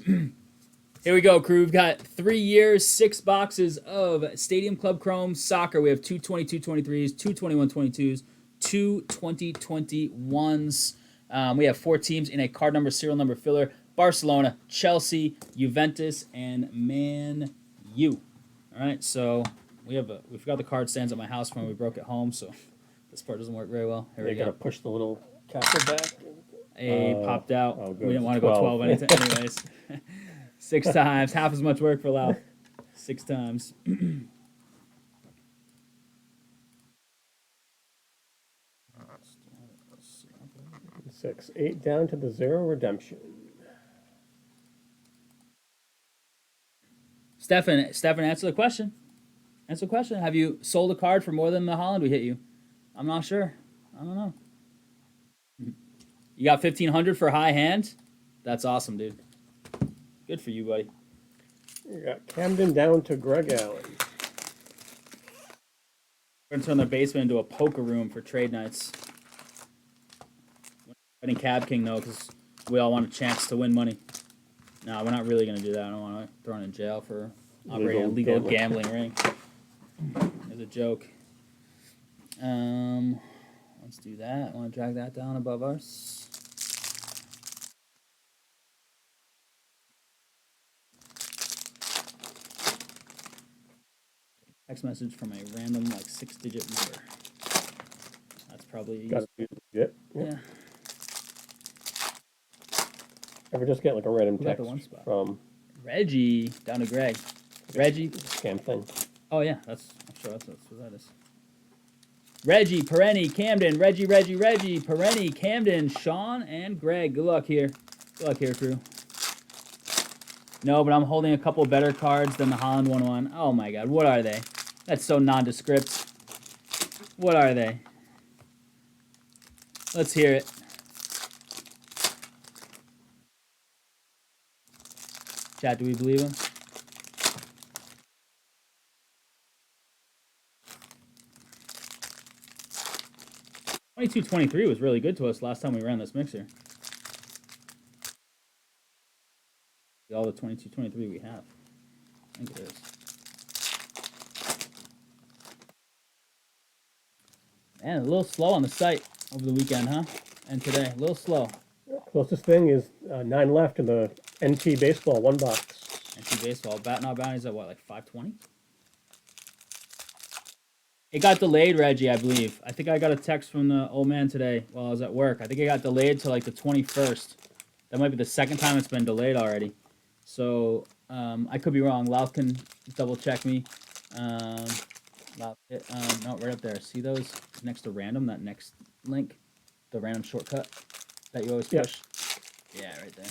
Here we go, crew. We've got 3 years, 6 boxes of Stadium Club Chrome Soccer. We have 2 22-23s, 2 21-22s, 2 20-21s. We have 4 teams in a card number, serial number filler. Barcelona, Chelsea, Juventus, and Man U. All right, so we forgot the card stands at my house when we broke it home, so this part doesn't work very well. Here we go. Gotta push the little capsule back. Popped out. Oh, we didn't want to go 12 anyways. 6 times, half as much work for Lau. 6 times. 6, 8 down to the 0 redemption. Stefan, answer the question. Answer the question. Have you sold a card for more than the Holland we hit you? I'm not sure. I don't know. You got 1,500 for high hand? That's awesome, dude. Good for you, buddy. You got Camden down to Greg Allen. We're going to turn the basement into a poker room for trade nights. Betting Cab King, though, because we all want a chance to win money. No, we're not really going to do that. I don't want to throw in jail for operating a legal gambling ring. It's a joke. Let's do that. I want to drag that down above us. Text message from a random 6-digit number. That's probably Got to be legit. Yeah. Ever just get a random text from Reggie down to Greg? Reggie scam thing. Oh yeah, I'm sure that's what that is. Reggie, Perenni, Camden, Reggie, Perenni, Camden, Sean, and Greg. Good luck here. Good luck here, crew. No, but I'm holding a couple better cards than the Holland 1-1. Oh my god, what are they? That's so nondescript. What are they? Let's hear it. Chat, do we believe him? $22.23 was really good to us last time we ran this mixer. All the 22.23 we have. I think it is. Man, a little slow on the site over the weekend, huh? And today, a little slow. Closest thing is 9 left in the NT baseball 1 box. NT baseball. Not bounties at what, 520? It got delayed, Reggie, I believe. I think I got a text from the old man today while I was at work. I think it got delayed to the 21st. That might be the second time it's been delayed already. So I could be wrong. Lau can double check me. No, right up there. See those next to random? That next link, the random shortcut that you always push. Yeah, right there.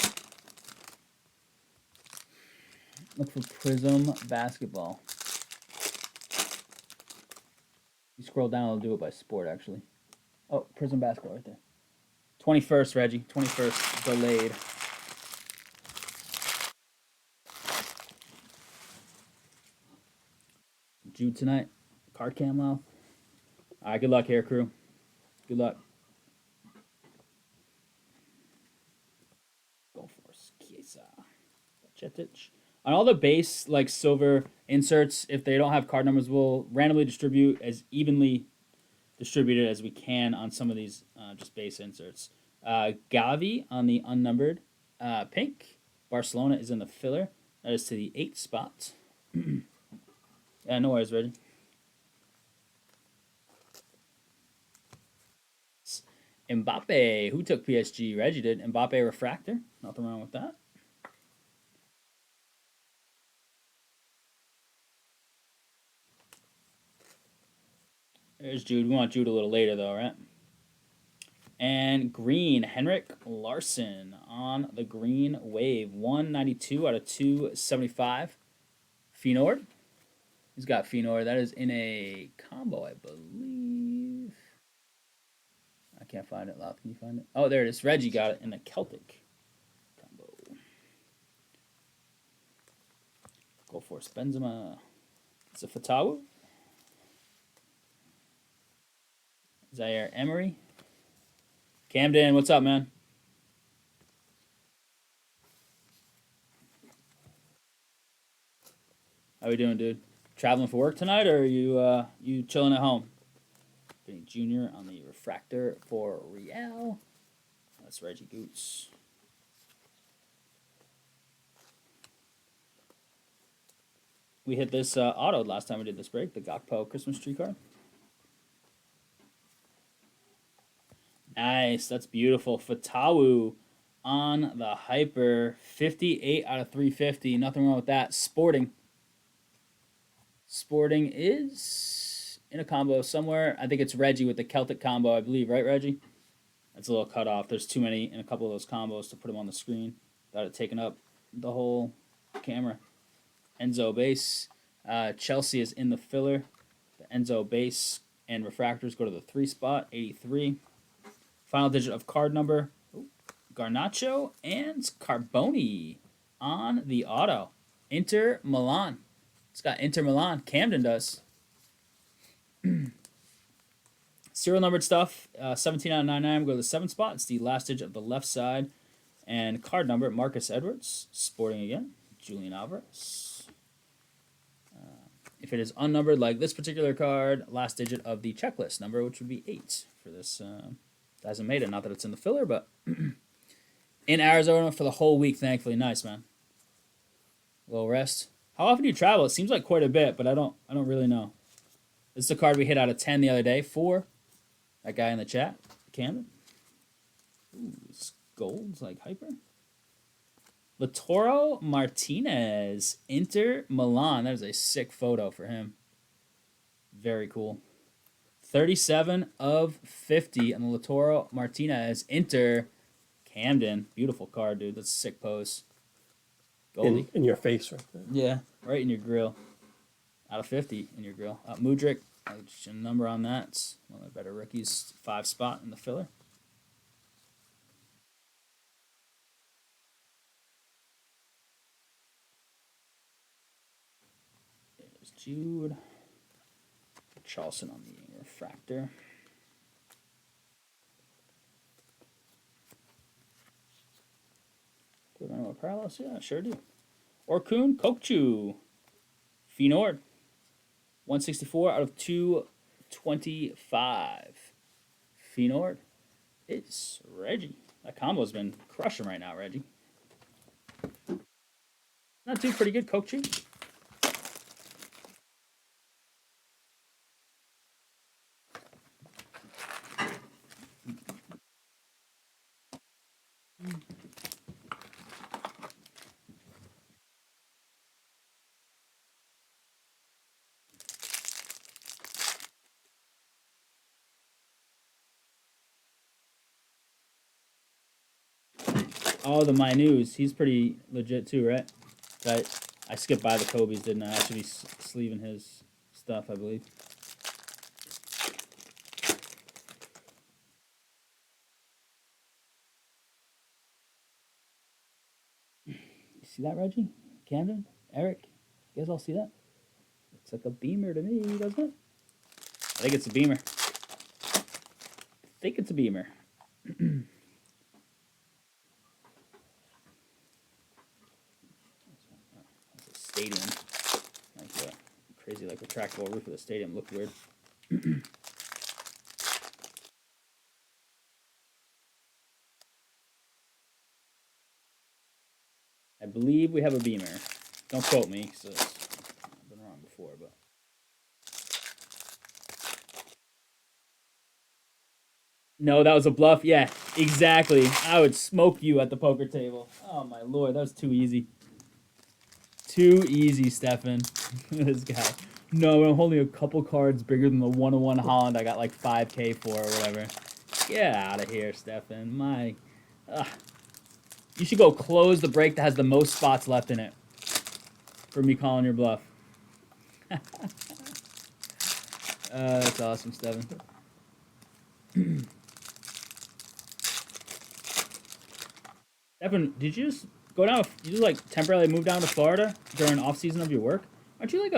Look for Prism Basketball. You scroll down, it'll do it by sport actually. Oh, Prism Basketball right there. 21st, Reggie. 21st delayed. Jude tonight. Card cam Lau. All right, good luck here, crew. Good luck. Go for Chiesa. Cetic. On all the base, silver inserts, if they don't have card numbers, we'll randomly distribute as evenly distributed as we can on some of these just base inserts. Gavi on the unnumbered pink. Barcelona is in the filler. That is to the 8th spot. Yeah, no worries, Reggie. Mbappe. Who took PSG? Reggie did. Mbappe refractor. Nothing wrong with that. There's Jude. We want Jude a little later, though, right? And green, Henrik Larsson on the green wave. 192 out of 275. Fenord. He's got Fenord. That is in a combo, I believe. I can't find it. Loud. Can you find it? Oh, there it is. Reggie got it in the Celtic combo. Go for Benzema. It's a Fatawu. Zaire Emery. Camden, what's up, man? How we doing, dude? Traveling for work tonight, or are you chilling at home? Vinny Jr. on the refractor for Real. That's Reggie Goots. We hit this auto last time we did this break, the Gakpo Christmas tree card. Nice, that's beautiful. Fatawu on the hyper, 58 out of 350. Nothing wrong with that. Sporting. Sporting is in a combo somewhere. I think it's Reggie with the Celtic combo, I believe, right, Reggie? That's a little cut off. There's too many in a couple of those combos to put them on the screen without it taking up the whole camera. Enzo base. Chelsea is in the filler. The Enzo base and refractors go to the 3 spot, 83. Final digit of card number. Garnacho and Carboni on the auto. Inter Milan. It's got Inter Milan. Camden does. Serial numbered stuff. 17 out of 99. Go to the 7 spot. It's the last digit of the left side. And card number, Marcus Edwards. Sporting again. Julian Alvarez. If it is unnumbered, like this particular card, last digit of the checklist number, which would be 8 for this. Hasn't made it. Not that it's in the filler, but in Arizona for the whole week, thankfully. Nice, man. A little rest. How often do you travel? It seems like quite a bit, but I don't really know. This is a card we hit out of 10 the other day for that guy in the chat, Camden. Ooh, it's gold, like hyper. Lautaro Martinez, Inter Milan. That is a sick photo for him. Very cool. 37 of 50 on the Lautaro Martinez, Inter Camden. Beautiful card, dude. That's a sick pose. Goldie. In your face right there. Yeah, right in your grill. Out of 50 in your grill. Mudryk, a number on that. It's one of the better rookies. 5 spot in the filler. There's Jude. Charleston on the refractor. Do I know what parallels? Yeah, sure do. Orkun Kokchu. Fenord. 164 out of 225. Fenord. It's Reggie. That combo's been crushing right now, Reggie. Not too pretty good, Kokchu. Oh, the Minus. He's pretty legit too, right? I skipped by the Kobe's, didn't I? I should be sleeving his stuff, I believe. You see that, Reggie? Camden? Eric? You guys all see that? Looks like a Beamer to me, doesn't it? I think it's a Beamer. I think it's a Beamer. Stadium, like the crazy, like retractable roof of the stadium looked weird. I believe we have a Beamer. Don't quote me, because I've been wrong before, but. No, that was a bluff. Yeah, exactly. I would smoke you at the poker table. Oh my lord, that was too easy. Too easy, Stefan. This guy. No, I'm holding a couple cards bigger than the 101 Holland I got like 5K for or whatever. Get out of here, Stefan. My. You should go close the break that has the most spots left in it. For me calling your bluff. That's awesome, Stefan. Stefan, did you just go down? You just like temporarily move down to Florida during off season of your work? Aren't you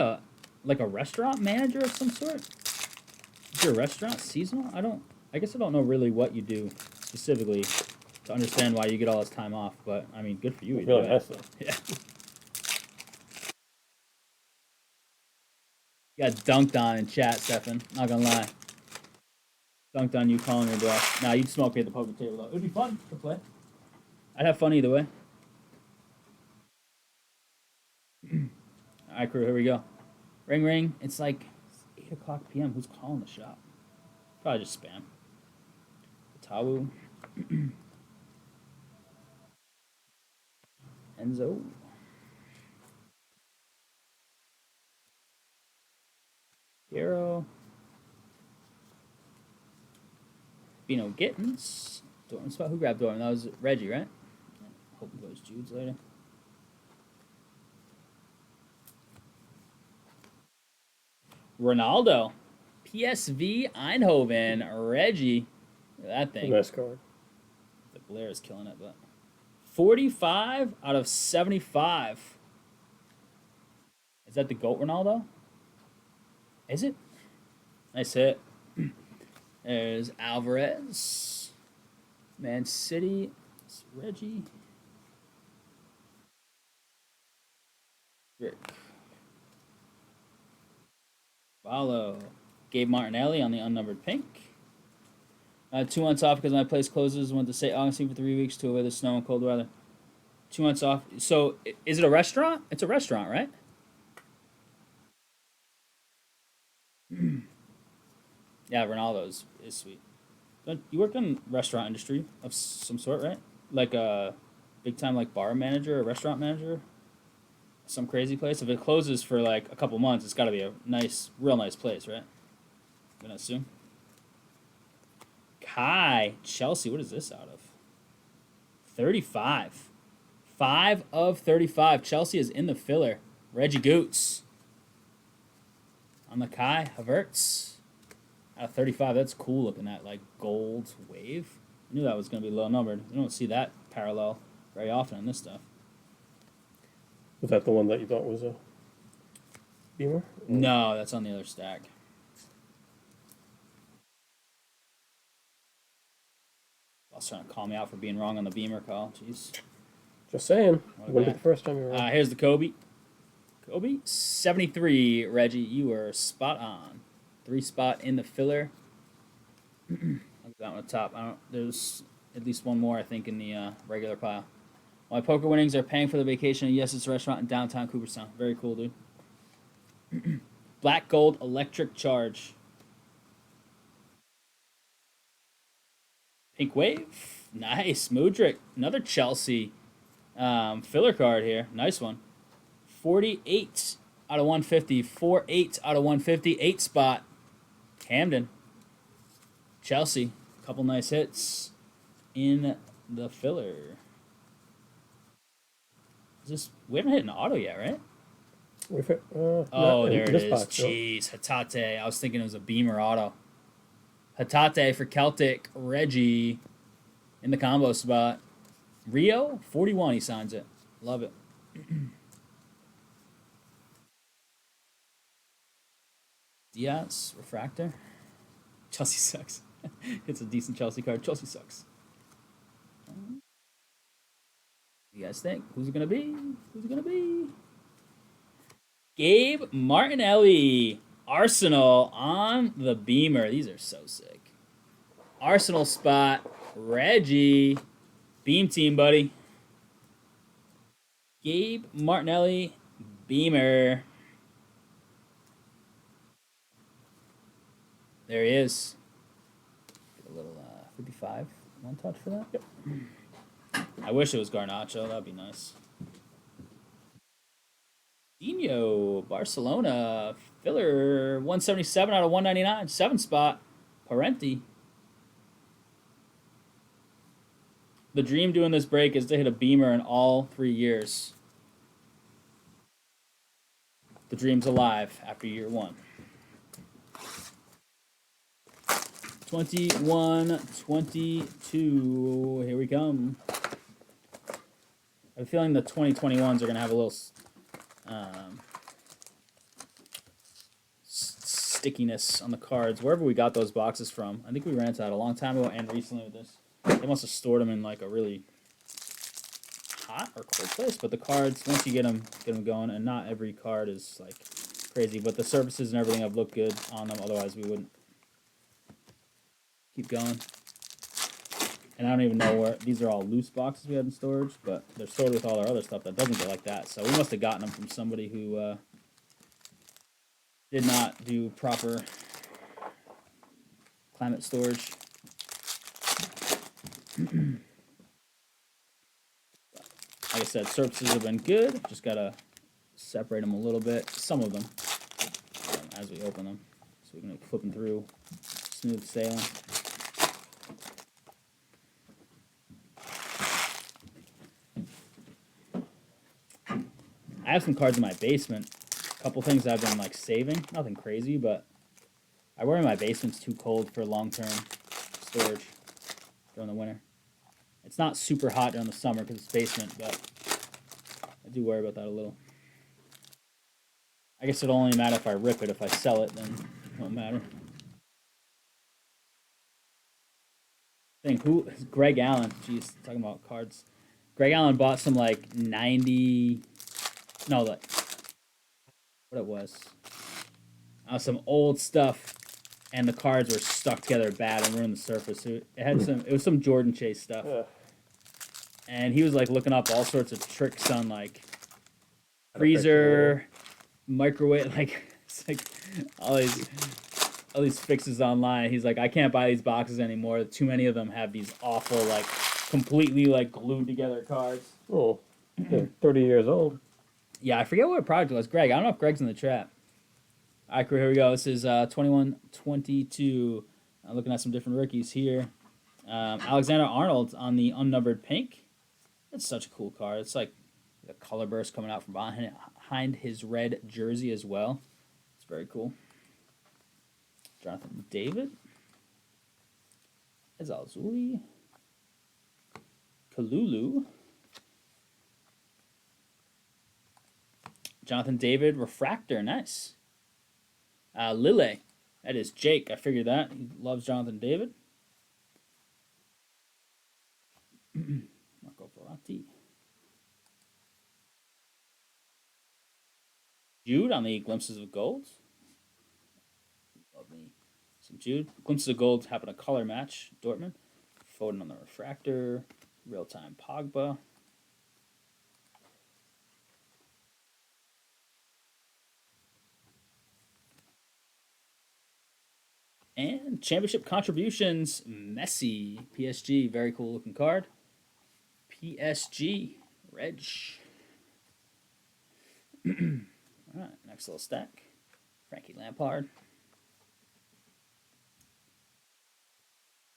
like a restaurant manager of some sort? Is your restaurant seasonal? I guess I don't know really what you do specifically to understand why you get all this time off. But I mean, good for you. Really nice though. Yeah. You got dunked on in chat, Stefan. Not gonna lie. Dunked on you calling your bluff. Nah, you'd smoke me at the poker table though. It would be fun to play. I'd have fun either way. Alright, crew, here we go. Ring ring. It's like 8 o'clock p.m. Who's calling the shop? Probably just spam. Tawu. Enzo. Hero. Bino Gittins. Dorman spot. Who grabbed Dorman? That was Reggie, right? Hope he goes Jude's later. Ronaldo. PSV Eindhoven. Reggie. Look at that thing. Nice card. The glare is killing it, but 45 out of 75. Is that the GOAT Ronaldo? Is it? Nice hit. There's Alvarez. Man City. It's Reggie. Rick. Follow. Gabe Martinelli on the unnumbered pink. 2 months off because my place closes. Went to St. Augustine for 3 weeks to avoid the snow and cold weather. 2 months off. So, is it a restaurant? It's a restaurant, right? Yeah, Ronaldo is sweet. You work in restaurant industry of some sort, right? Like a big time like bar manager or restaurant manager? Some crazy place. If it closes for like a couple months, it's got to be a nice, real nice place, right? I'm gonna assume. Kai, Chelsea, what is this out of? 35. 5 of 35. Chelsea is in the filler. Reggie Goots. On the Kai, Havertz. Out of 35, that's cool looking at like gold wave. I knew that was going to be low numbered. You don't see that parallel very often in this stuff. Was that the one that you thought was a Beamer? No, that's on the other stack. I was trying to call me out for being wrong on the Beamer call. Jeez. Just saying. Wouldn't be the first time you were wrong. Here's the Kobe. Kobe, 73. Reggie, you were spot on. 3 spot in the filler. I'll go down on the top. There's at least one more, I think, in the regular pile. My poker winnings are paying for the vacation. Yes, it's a restaurant in downtown Cooperstown. Very cool, dude. Black Gold Electric Charge. Pink Wave. Nice. Mudryk. Another Chelsea filler card here. Nice one. 48 out of 150. 4-8 out of 150. 8 spot. Camden. Chelsea. Couple nice hits in the filler. Is this? We haven't hit an auto yet, right? Oh, there it is. Box, Jeez, Hatate. I was thinking it was a Beamer auto. Hatate for Celtic. Reggie in the combo spot. Rio, 41, he signs it. Love it. Diaz, Refractor. Chelsea sucks. It's a decent Chelsea card. Chelsea sucks. You guys think? Who's it going to be? Who's it going to be? Gabe Martinelli. Arsenal on the Beamer. These are so sick. Arsenal spot. Reggie. Beam team, buddy. Gabe Martinelli. Beamer. There he is. Get a little 55 one touch for that. Yep. I wish it was Garnacho. That'd be nice. Dino, Barcelona, filler, 177 out of 199, 7 spot. Parenti. The dream doing this break is to hit a Beamer in all 3 years. The dream's alive after year 1. 21, 22. Here we come. I have a feeling the 2021s are going to have a little stickiness on the cards. Wherever we got those boxes from. I think we ran into that a long time ago and recently with this. They must have stored them in like a really hot or cold place. But the cards, once you get them going, and not every card is like crazy. But the surfaces and everything have looked good on them. Otherwise, we wouldn't. Keep going. And I don't even know where... These are all loose boxes we had in storage, but they're stored with all our other stuff that doesn't get like that. So we must have gotten them from somebody who did not do proper climate storage. Like I said, surfaces have been good. Just gotta separate them a little bit. Some of them as we open them, so we can flip them through, smooth sailing. I have some cards in my basement. A couple things I've been like saving. Nothing crazy, but I worry my basement's too cold for long-term storage during the winter. It's not super hot during the summer because it's basement, but I do worry about that a little. I guess it'll only matter if I rip it. If I sell it, then it won't matter. Who? Greg Allen. Jeez, talking about cards. Greg Allen bought some like 90. No, like what it was. Some old stuff, and the cards were stuck together bad and ruined the surface. It had some. It was some Jordan Chase stuff. And he was like looking up all sorts of tricks on like freezer, microwave, like it's like all these fixes online. He's like, I can't buy these boxes anymore. Too many of them have these awful like completely like glued together cards. Oh, they're 30 years old. Yeah, I forget what product it was. Greg, I don't know if Greg's in the chat. All right, crew, here we go. This is 21-22. Looking at some different rookies here. Alexander Arnold on the unnumbered pink. That's such a cool card. It's like a color burst coming out from behind his red jersey as well. It's very cool. Jonathan David. Ezalzuli. Kalulu. Jonathan David Refractor. Nice. Lille. That is Jake. I figured that. He loves Jonathan David. Marco Verratti. Jude on the Glimpses of Gold. Love me some Jude. Glimpses of Gold happen to color match Dortmund. Foden on the Refractor. Real-time Pogba. And championship contributions, Messi, PSG, very cool looking card. PSG, Reg. All right, next little stack. Frankie Lampard.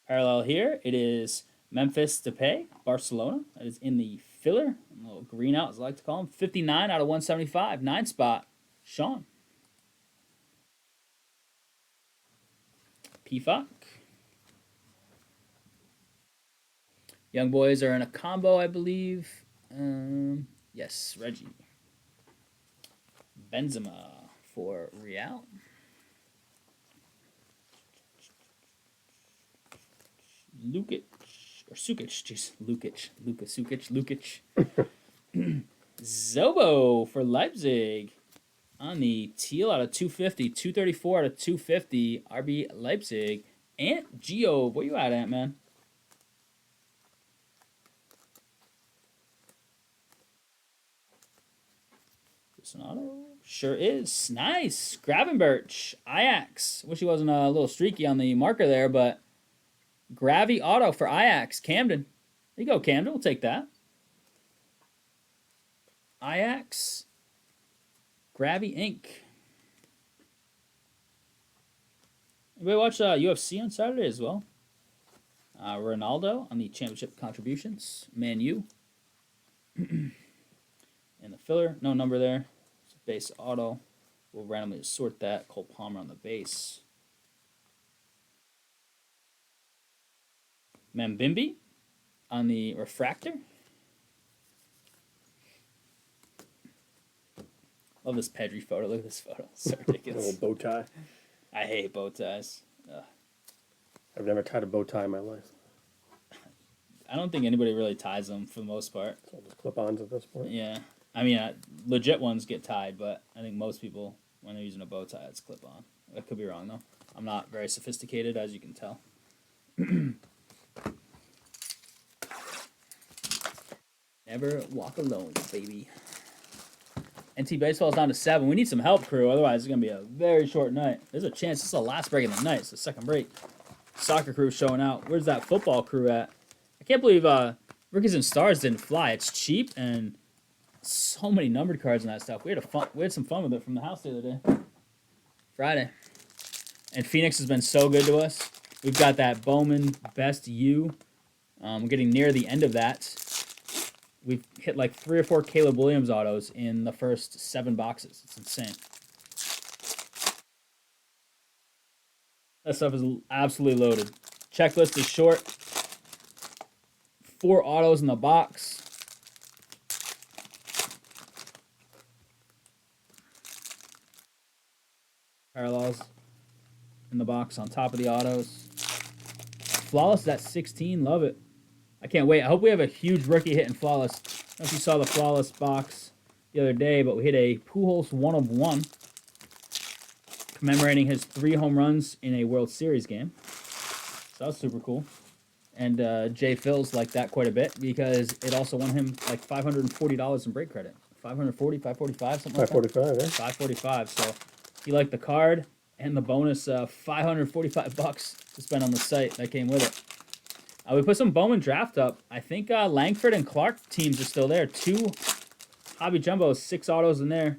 Parallel here, it is Memphis Depay, Barcelona. That is in the filler. A little green out, as I like to call him. 59 out of 175, 9 spot. Sean. PFOC. Young boys are in a combo, I believe. Yes, Reggie. Benzema for Real. Lukic. Or Sukic. Jeez, Lukic. Luka Sukic. Lukic. Zobo for Leipzig. On the teal out of 250. 234 out of 250. RB Leipzig. Ant Geo. Where you at, Ant, man? Auto? Sure is. Nice. Gravenberch. Ajax. Wish he wasn't a little streaky on the marker there, but Gravy Auto for Ajax. Camden. There you go, Camden. We'll take that. Ajax. Gravy Inc. Anybody watch UFC on Saturday as well? Ronaldo on the championship contributions. Man U. And the filler. No number there. It's a base auto. We'll randomly sort that. Cole Palmer on the base. Mambimbi on the refractor. Love this Pedri photo. Look at this photo. It's so ridiculous. A little bow tie. I hate bow ties. Ugh. I've never tied a bow tie in my life. I don't think anybody really ties them for the most part. It's all just clip-ons at this point. Yeah. I mean, legit ones get tied, but I think most people when they're using a bow tie, it's clip on. I could be wrong though. I'm not very sophisticated, as you can tell. Never walk alone, baby. NT Baseball's down to 7. We need some help, crew. Otherwise, it's going to be a very short night. There's a chance this is the last break of the night. It's the second break. Soccer crew showing out. Where's that football crew at? I can't believe Rookies and Stars didn't fly. It's cheap and so many numbered cards and that stuff. We had some fun with it from the house the other day. Friday. And Phoenix has been so good to us. We've got that Bowman Best U. Getting near the end of that. We've hit like 3 or 4 Caleb Williams autos in the first 7 boxes. It's insane. That stuff is absolutely loaded. Checklist is short. 4 autos in the box. Parallels in the box on top of the autos. Flawless at 16. Love it. I can't wait. I hope we have a huge rookie hit in Flawless. I don't know if you saw the Flawless box the other day, but we hit a Pujols 1 of 1. Commemorating his 3 home runs in a World Series game. So that was super cool. And Jay Phils liked that quite a bit because it also won him like $540 in break credit. 540, 545, something like that. 545, yeah. 545. So he liked the card and the bonus $545 to spend on the site that came with it. We put some Bowman draft up. I think Langford and Clark teams are still there. 2 Hobby Jumbos, 6 autos in there,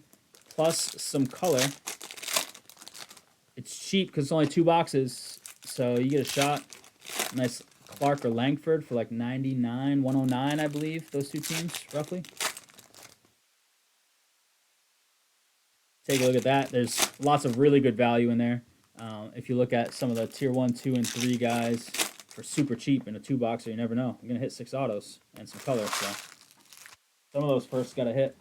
plus some color. It's cheap because it's only 2 boxes, so you get a shot. Nice Clark or Langford for like 99, 109, I believe. Those 2 teams, roughly. Take a look at that. There's lots of really good value in there. If you look at some of the tier 1, 2, and 3 guys for super cheap in a 2-boxer, you never know. You're going to hit 6 autos and some color, so some of those first got to hit.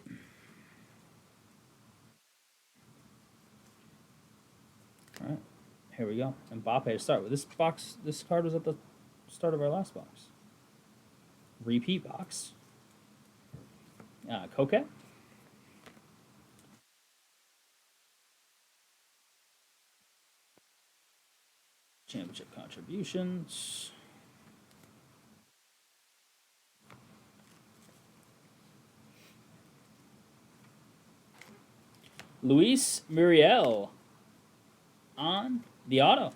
All right, here we go. Mbappe to start with. This box, this card was at the start of our last box. Repeat box. Coquette. Championship contributions. Luis Muriel on the auto.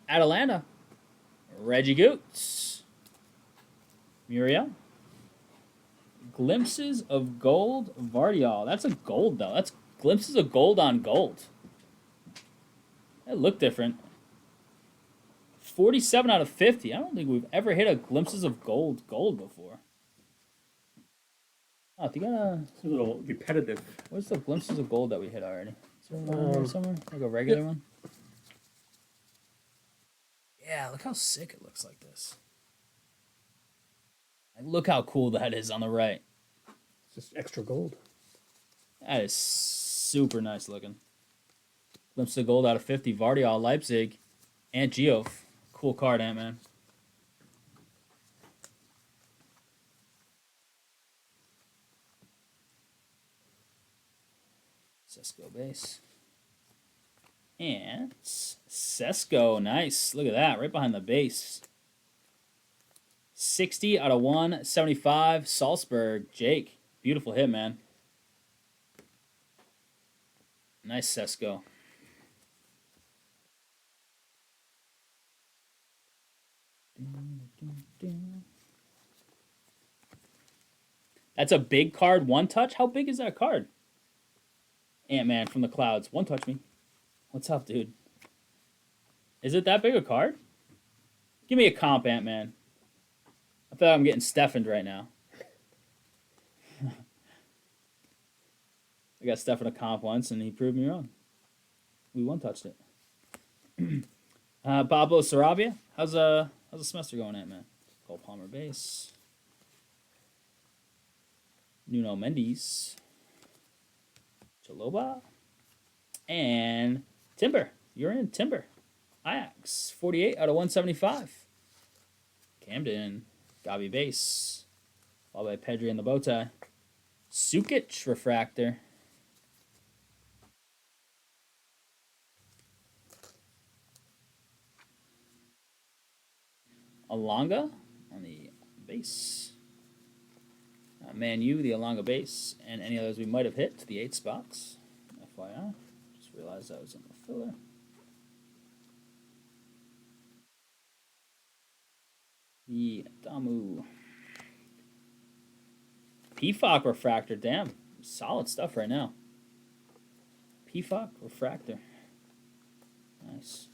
Atalanta. Reggie Goots. Muriel. Glimpses of Gold Vardial. That's a gold, though. That's glimpses of gold on gold. That looked different. 47 out of 50. I don't think we've ever hit a glimpses of gold before. Oh, if you got It's a little repetitive. what's the glimpses of gold that we hit already? Is there one here somewhere? Like a regular one? Yeah, look how sick it looks like this. Like, look how cool that is on the right. It's just extra gold. That is super nice looking. Glimpses of gold out of 50. Vardial, Leipzig, and Geoff. Cool card, Ant-Man. Sesko base. And Sesko, nice. Look at that, right behind the base. 60 out of 175. Salzburg, Jake. Beautiful hit, man. Nice Sesko. That's a big card. One touch? How big is that card? Ant-Man from the clouds. One touch me. What's up, dude? Is it that big a card? Give me a comp, Ant-Man. I feel like I'm getting Stephaned right now. I got Stephan a comp once, and he proved me wrong. We one-touched it. Pablo Sarabia. How's the semester going, Ant-Man? Cole Palmer base. Nuno Mendes. Chaloba. And Timber. You're in Timber. Ajax. 48 out of 175. Camden. Gabi base. All by Pedri and the bow tie. Sukic refractor. Alonga on the base. Man U, the Alonga base, and any others we might have hit to the 8 spots. FYI. Just realized I was in the filler. The Damu. PFOC Refractor, damn. Solid stuff right now. PFOC Refractor. Nice.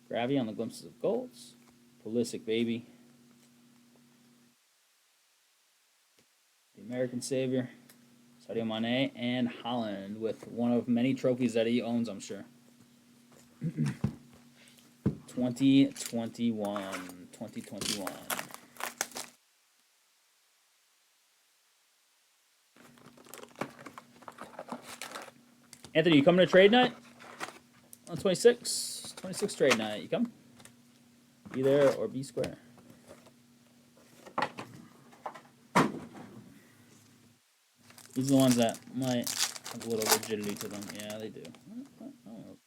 Gravity on the Glimpses of Golds. Pulisic, baby. The American Savior. Sadio Mane and Holland with one of many trophies that he owns, I'm sure. 2021. 2021. Anthony, you coming to trade night? On 26? 26 trade night. You come? Be there or be square. These are the ones that might have a little rigidity to them. Yeah, they do. Oh,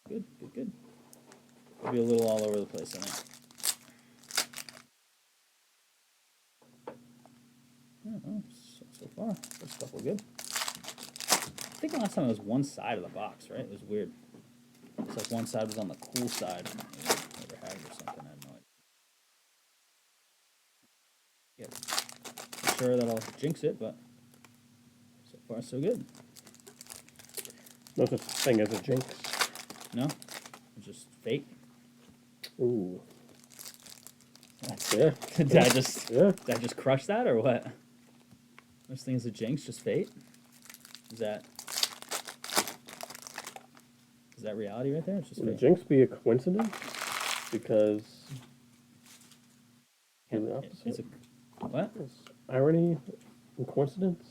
good, good, good. They'll be a little all over the place, I think. Oh, so far, first couple good. I think the last time it was one side of the box, right? It was weird. It's like one side was on the cool side. Never had it or something. I have no idea. Yeah. I'm sure that I'll jinx it, but so far so good. No such thing as a jinx. No? It's just fate. Ooh. That's, Yeah. did I just crush that or what? This thing is a jinx, just fate? Is that reality right there? It's just Would a fate. jinx be a coincidence? Because It's a what? is irony and coincidence?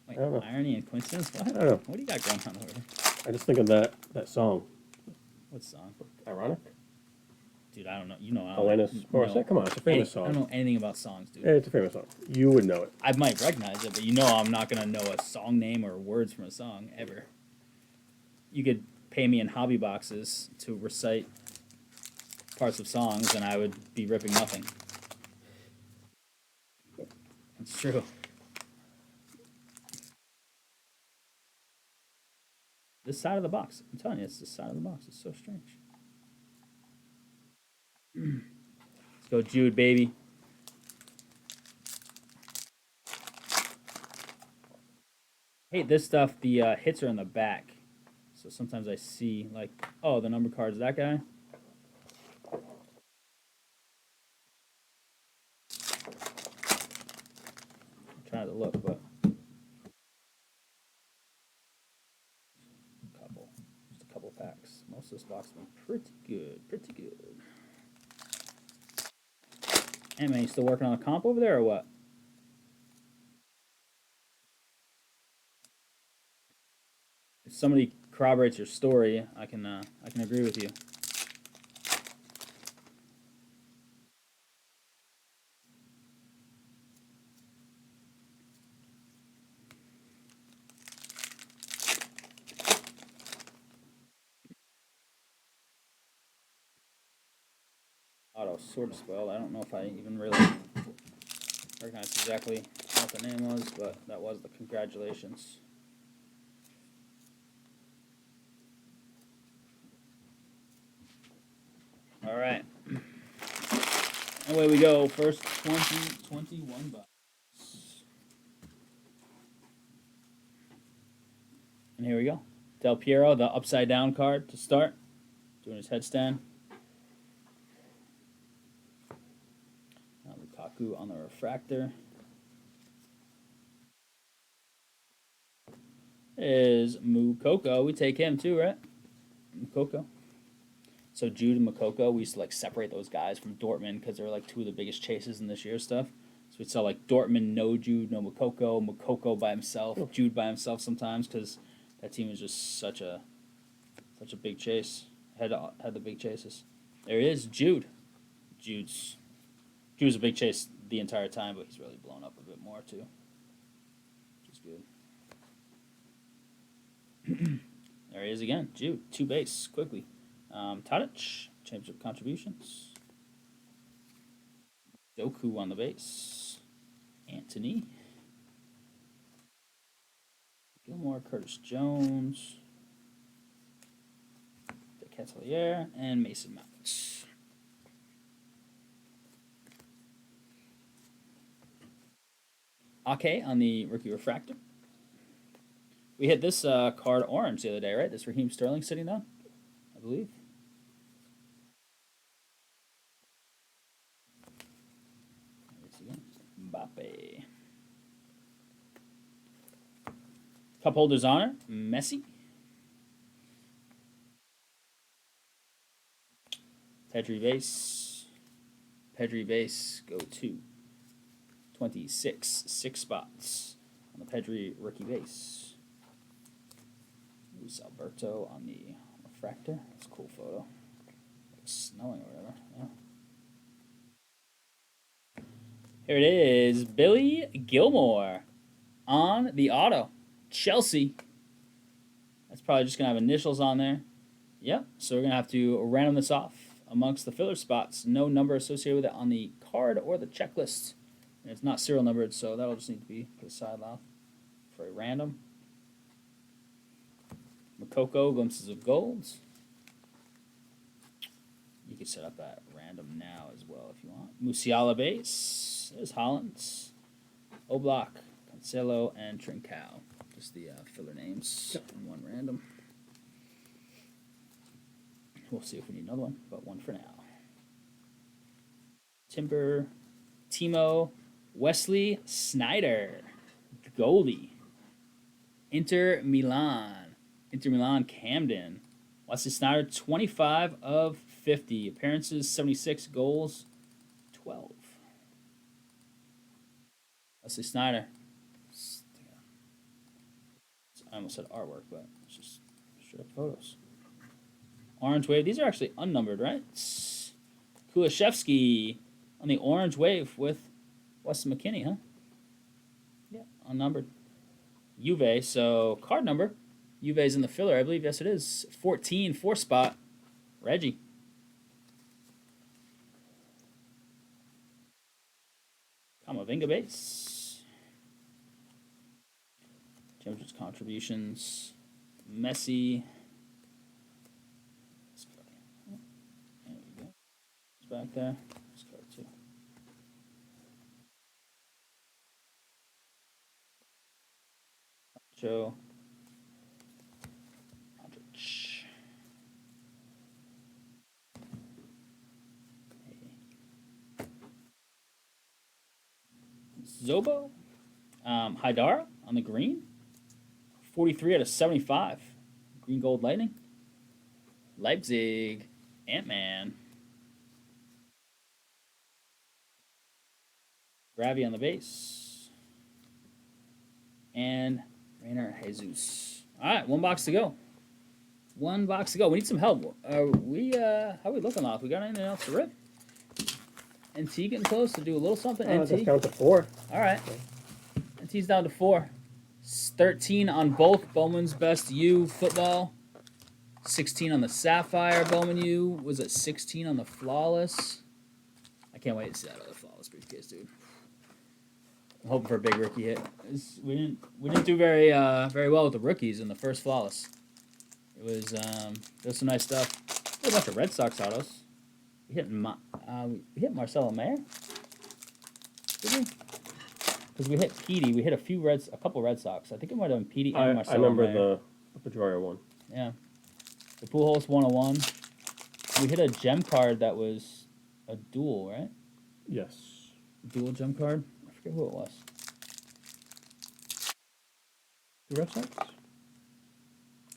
Wait, I don't know. irony and coincidence? What? I don't know. What do you got going on over here? I just think of that song. What song? Ironic? Dude, I don't know. You know, I Alanis don't Morissette? know Come on, it's a famous I song. don't know anything about songs, dude. Yeah, it's a famous song. You would know it. I might recognize it, but you know I'm not going to know a song name or words from a song, ever. You could pay me in hobby boxes to recite parts of songs, and I would be ripping nothing. It's true. This side of the box. I'm telling you, it's this side of the box. It's so strange. Let's go Jude, baby. Hey, this stuff, the hits are in the back. So sometimes I see, like, oh, the number card's that guy. I'm trying to look, but just a couple packs. Most of this box has been pretty good, pretty good. Hey man, you still working on a comp over there or what? If somebody corroborates your story, I can agree with you. Auto sort of spelled. I don't know if I even really recognize exactly what the name was, but that was the congratulations. All right. Away we go. First 2021 bucks. And here we go. Del Piero, the upside down card to start. Doing his headstand. Lukaku on the refractor. Is Mukoko. We take him too, right? Mukoko. So Jude and Mukoko, we used to like separate those guys from Dortmund because they're like two of the biggest chases in this year's stuff. So we'd sell like Dortmund, no Jude, no Mukoko, Mukoko by himself, Jude by himself sometimes because that team is just such a big chase. Had the big chases. There he is, Jude. Jude's a big chase the entire time, but he's really blown up a bit more too, which is good. There he is again, Jude. 2 base quickly. Tadic championship contributions. Doku on the base. Anthony. Gilmore, Curtis Jones. De Catelier, and Mason Mount. Ake on the rookie refractor. We hit this card orange the other day, right? This Raheem Sterling sitting down, I believe. Mbappe. Cup holders honor, Messi. Pedri base. Pedri base, go to 26. 6 spots on the Pedri rookie base. Luis Alberto on the refractor. That's a cool photo. Like snowing or whatever. Yeah. Here it is. Billy Gilmore on the auto. Chelsea. That's probably just going to have initials on there. Yep. So we're going to have to random this off amongst the filler spots. No number associated with it on the card or the checklist. And it's not serial numbered, so that'll just need to be put aside off for a random. Makoko, Glimpses of Gold. You can set up that random now as well if you want. Musiala base. There's Holland. Oblak, Cancelo, and Trincao. Just the filler names and one random. We'll see if we need another one, but one for now. Timber, Timo, Wesley Sneijder, Goldie. Inter Milan, Camden. Wesley Sneijder, 25 of 50. Appearances, 76. Goals, 12. Wesley Sneijder. I almost said artwork, but it's just straight up photos. Orange Wave. These are actually unnumbered, right? Kulishevsky on the Orange Wave with Weston McKennie, huh? Yeah, unnumbered. Juve, so card number. Juve's in the filler, I believe. Yes, it is. 14, 4 spot. Reggie. Kamavinga base. Championship's contributions. Messi. There we go. It's back there. This card too. Joe. Zobo. Haidara on the green. 43 out of 75. Green Gold Lightning. Leipzig. Ant-Man. Gravy on the base. And Rainer Jesus. All right, 1 box to go. 1 box to go. We need some help. How are we looking off? We got anything else to rip? NT getting close to do a little something. NT. Just down to 4. All right. NT's down to 4. 13 on both Bowman's Best U football. 16 on the Sapphire Bowman U. Was it 16 on the Flawless? I can't wait to see that other Flawless briefcase, dude. I'm hoping for a big rookie hit. We didn't do very well with the rookies in the first Flawless. It was there's some nice stuff. A bunch of Red Sox autos. We hit Marcelo Mayer. Did we? Because we hit Petey. We hit a couple Red Sox. I think it might have been Petey and Marcelo I remember Mayer. the Pedroia one. Yeah. The Pujols 101. We hit a gem card that was a dual, right? Yes. Dual gem card? I forget who it was. The Red Sox?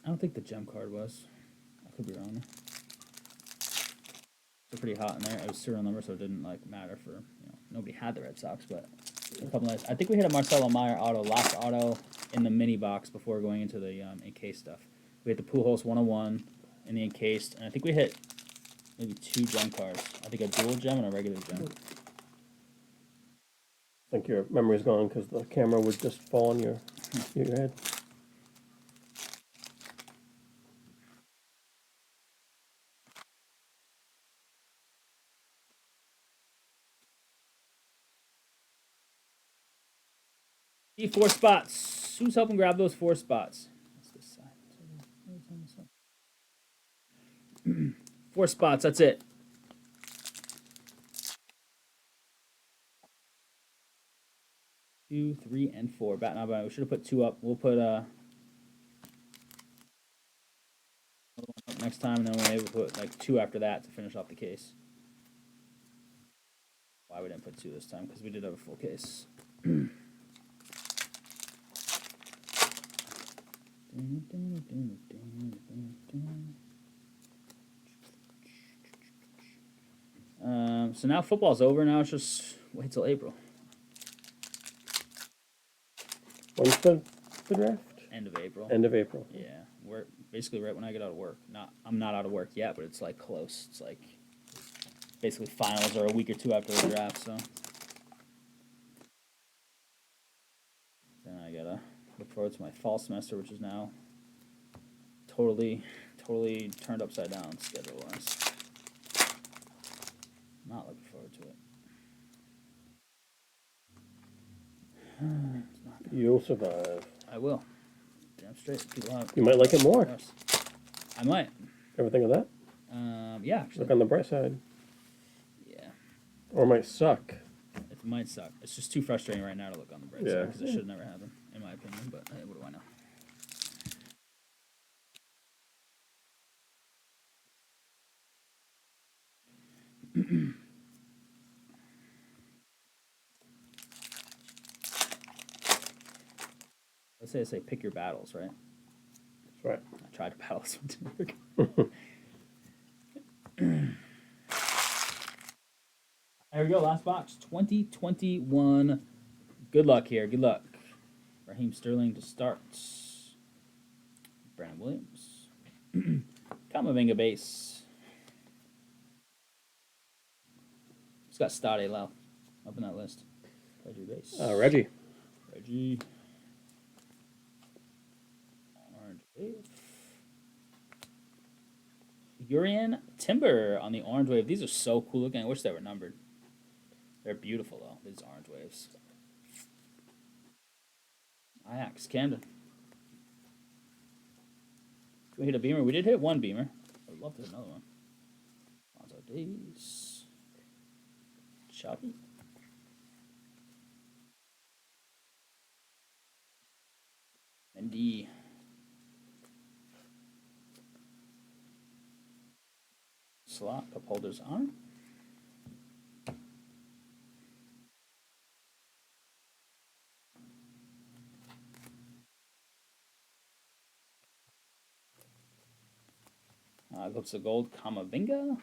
I don't think the gem card was. I could be wrong. They're pretty hot in there. It was serial number, so it didn't matter for nobody had the Red Sox, but a couple nice. I think we hit a Marcelo Mayer auto, last auto in the mini box before going into the encased stuff. We hit the Pujols 101 in the encased, and I think we hit maybe 2 gem cards. I think a dual gem and a regular gem. I think your memory's gone because the camera would just fall on your head. Need 4 spots. Who's helping grab those 4 spots? What's this side? 4 spots. That's it. Two, 3, and 4. Bat not bad. We should have put 2 up. We'll put next time, and then we'll able to put like 2 after that to finish off the case. Why we didn't put 2 this time? Because we did have a full case. So now football's over. Now it's just wait till April. When's the draft? End of April. End of April. Yeah, we're basically right when I get out of work. I'm not out of work yet, but it's like close. It's like basically finals are a week or 2 after the draft. So then I gotta look forward to my fall semester, which is now totally turned upside down schedule wise. Not looking forward to it. You'll survive. I will. Damn straight. People have. You might like it more. I might. Ever think of that? Yeah. Actually. Look on the bright side. Yeah. Or it might suck. It might suck. It's just too frustrating right now to look on the bright side because it should never happen, in my opinion. But hey, what do I know? Let's say pick your battles, right? That's right. I tried to battle this one didn't work. There we go, last box. 2021. Good luck here. Good luck. Raheem Sterling to start. Brandon Williams. Kamavinga base. He's got Stade Lau up in that list. Reggie base. Reggie. Reggie. Orange wave. Urian Timber on the orange wave. These are so cool looking. I wish they were numbered. They're beautiful though, these orange waves. Ajax, Camden. Did we hit a beamer? We did hit one beamer. I'd love to hit another one. Lonzo Davies. Choppy. Mendy. Slot, cup holders on. Looks a gold Kamavinga.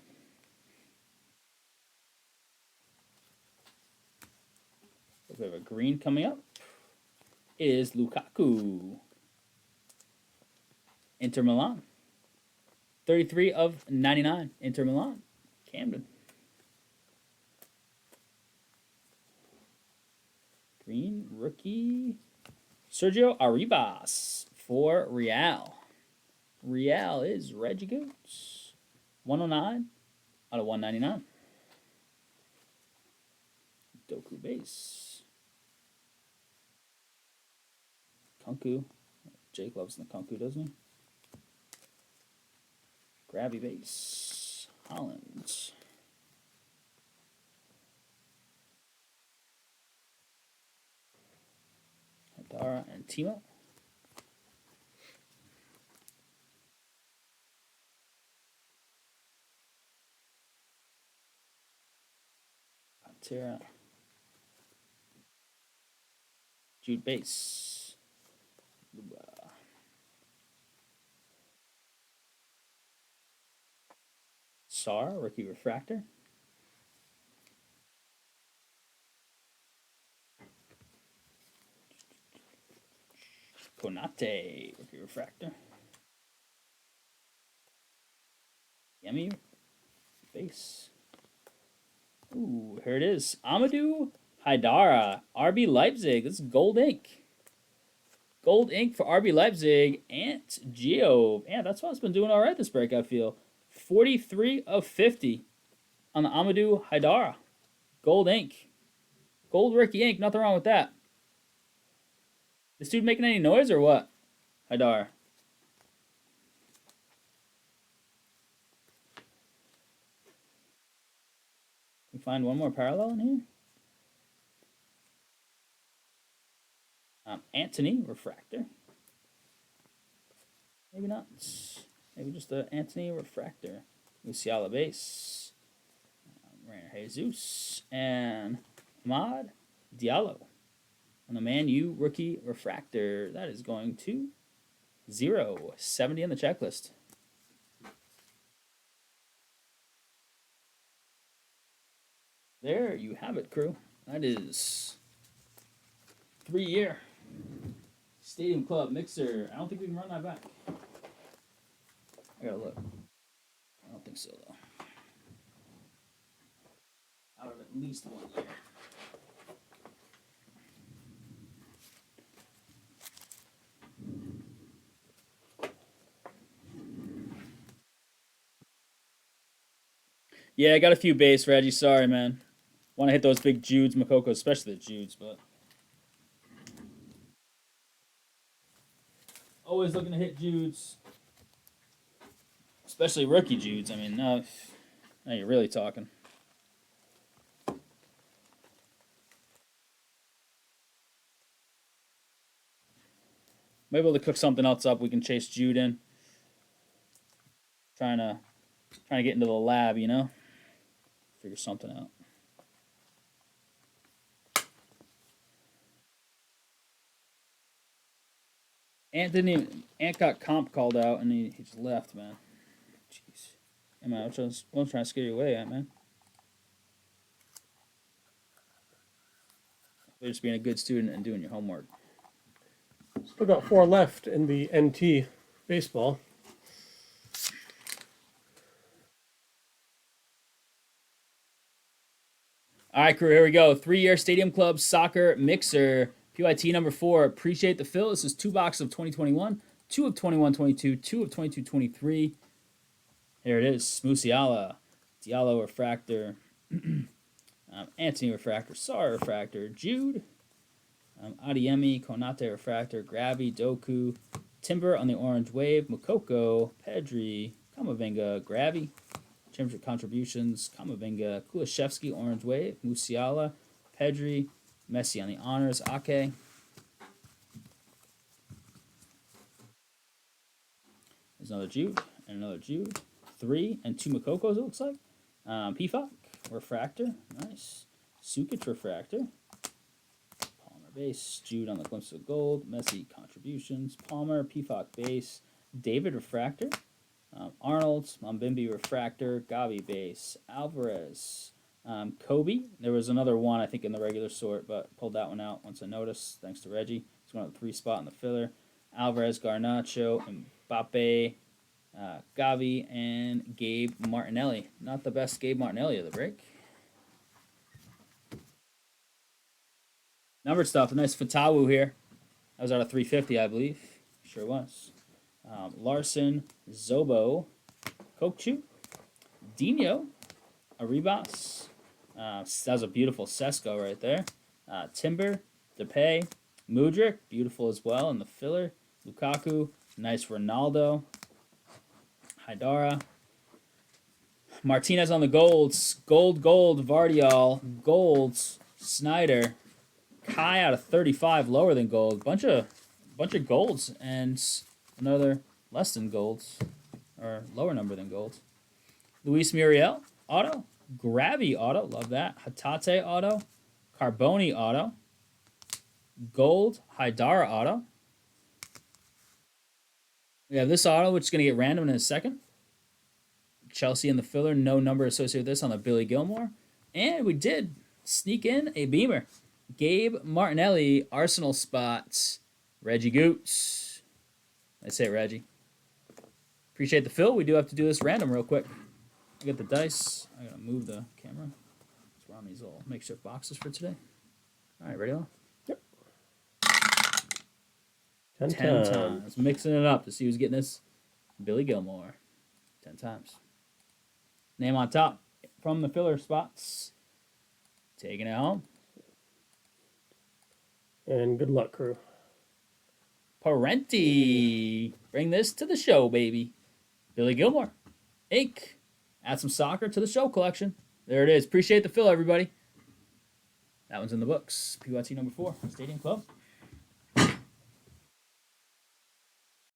We have a green coming up. It is Lukaku. Inter Milan. 33 of 99. Inter Milan. Camden. Green rookie. Sergio Arribas for Real. Real is Reggie Goots. 109 out of 199. Doku base. Kunku. Jake loves the Kunku, doesn't he? Grabby base. Holland. Hadara and Timo. Pantera. Jude base. Luba. Sar, rookie refractor. Konate, rookie refractor. Yummy base. Ooh, here it is. Amadou Haidara, RB Leipzig. This is gold ink. Gold ink for RB Leipzig. Ant Geo. Yeah, that's why it's been doing all right this break, I feel. 43 of 50 on the Amadou Haidara. Gold ink. Gold rookie ink. Nothing wrong with that. This dude making any noise or what? Haidar. Can we find one more parallel in here? Anthony Refractor. Maybe not. Maybe just the Anthony Refractor. Musiala base. Rainer Jesus. And Ahmad Diallo. On the Man U rookie refractor. That is going to 0. 70 on the checklist. There you have it, crew. That is 3-year Stadium Club Mixer. I don't think we can run that back. I gotta look. I don't think so, though. Out of at least 1 year. Yeah, I got a few base, Reggie. Sorry, man. Want to hit those big Judes, Makoko, especially the Judes, but always looking to hit Judes, especially rookie Judes. I mean, now you're really talking. Maybe able to cook something else up. We can chase Jude in. Trying to get into the lab, you know. Figure something out. Ant got comp called out and he just left, man. Jeez. Hey, man, I was trying to scare you away, man. You're just being a good student and doing your homework. Still got 4 left in the NT baseball. All right, crew, here we go. 3-year Stadium Club Soccer Mixer. PYT number 4. Appreciate the fill. This is 2 boxes of 2021, 2 of 21-22, 2 of 22-23. Here it is. Musiala, Diallo Refractor, Anthony Refractor, Sar Refractor, Jude, Adiemi, Konate Refractor, Gravy, Doku, Timber on the Orange Wave, Mukoko, Pedri, Kamavinga, Gravy, Championship Contributions, Kamavinga, Kulishevsky, Orange Wave, Musiala, Pedri, Messi on the Honors, Ake. There's another Jude and another Jude. 3 and 2 Makokos, it looks like. PFOC, Refractor, nice. Sukic Refractor. Palmer base, Jude on the Glimpse of Gold, Messi Contributions, Palmer, PFOC base, David Refractor, Arnold, Mambimbi Refractor, Gavi base, Alvarez, Kobe. There was another one, I think, in the regular sort, but pulled that one out once I noticed, thanks to Reggie. He's going to the 3 spot in the filler. Alvarez, Garnacho, Mbappe, Gavi, and Gabe Martinelli. Not the best Gabe Martinelli of the break. Numbered stuff. A nice Fatawu here. That was out of 350, I believe. Sure was. Larson, Zobo, Kokchu, Dino, Arribas. That was a beautiful Sesko right there. Timber, Depay, Mudryk, beautiful as well in the filler. Lukaku, nice Ronaldo. Haidara. Martinez on the golds. Gold, Vardial. Golds, Snyder. Kai out of 35, lower than gold. Bunch of golds and another less than golds, or lower number than gold. Luis Muriel auto, Gravy auto, love that. Hatate auto, Carboni auto, gold Haidara auto. We have this auto, which is going to get random in a second. Chelsea in the filler, no number associated with this on the Billy Gilmore, and we did sneak in a beamer. Gabe Martinelli, Arsenal spots, Reggie Goots. I say Reggie. Appreciate the fill. We do have to do this random real quick. I get the dice. I gotta move the camera. Let's run these little makeshift boxes for today. All right, ready? Yep. 10 times. Mixing it up to see who's getting this. Billy Gilmore. 10 times. Name on top from the filler spots. Taking it home. And good luck, crew. Parenti. Bring this to the show, baby. Billy Gilmore. Ink. Add some soccer to the show collection. There it is. Appreciate the fill, everybody. That one's in the books. PYT number 4, Stadium Club.